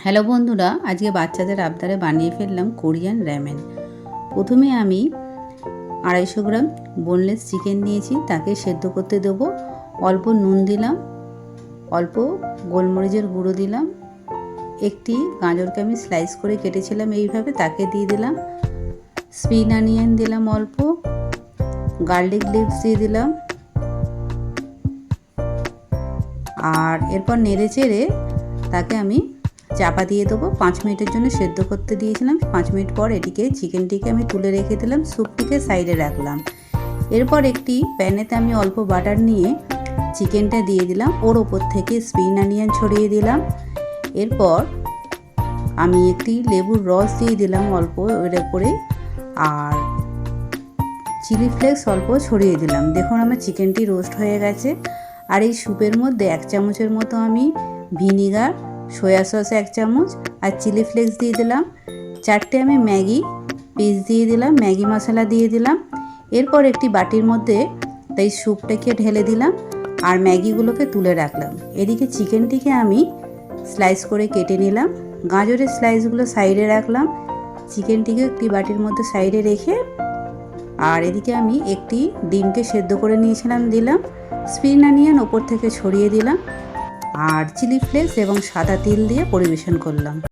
Hello বন্ধুরা, আজকে বাচ্চাদের আবদারে বানিয়ে ফেললাম কোরিয়ান র্যামেন। প্রথমে আমি 250 গ্রাম বোনলেস চিকেন নিয়েছি, তাকে সেদ্ধ করতে দেবো। অল্প নুন দিলাম, অল্প গোলমরিচের গুঁড়ো দিলাম, একটি গাজরকে আমি স্লাইস করে কেটেছিলাম এইভাবে, তাকে দিয়ে দিলাম। স্প্রিং অনিয়ন দিলাম অল্প, গার্লিক লিভস দিয়ে দিলাম, আর এরপর নেড়ে চেড়ে তাকে আমি চাপা দিয়ে দেবো। 5 মিনিটের জন্য সেদ্ধ করতে দিয়েছিলাম। 5 মিনিট পর চিকেনটিকে আমি তুলে রেখে দিলাম, স্যুপটিকে সাইডে রাখলাম। এরপর একটি প্যানেতে আমি অল্প বাটার নিয়ে চিকেনটা দিয়ে দিলাম, ওর ওপর থেকে স্প্রিং অনিয়ন ছড়িয়ে দিলাম। এরপর আমি একটি লেবুর রস দিয়ে দিলাম অল্প এর উপরে, আর চিলি ফ্লেক্স অল্প ছড়িয়ে দিলাম। দেখুন আমার চিকেনটি রোস্ট হয়ে গেছে। আর এই স্যুপের মধ্যে 1 চামচের মতো আমি ভিনিগার, সয়া সস 1 চামচ আর চিলি ফ্লেক্স দিয়ে দিলাম। 4টে আমি ম্যাগি পিস দিয়ে দিলাম, ম্যাগি মশলা দিয়ে দিলাম। এরপর একটি বাটির মধ্যে তাই স্যুপটাকে ঢেলে দিলাম আর ম্যাগিগুলোকে তুলে রাখলাম। এদিকে চিকেনটিকে আমি স্লাইস করে কেটে নিলাম, গাজরের স্লাইসগুলো সাইডে রাখলাম, চিকেনটিকে একটি বাটির মধ্যে সাইডে রেখে, আর এদিকে আমি একটি ডিমকে সেদ্ধ করে নিয়েছিলাম দিলাম, স্প্রিং অনিয়ন ওপর থেকে ছড়িয়ে দিলাম, আর চিলি ফ্লেক্স এবং সাদা তিল দিয়ে পরিবেশন করলাম।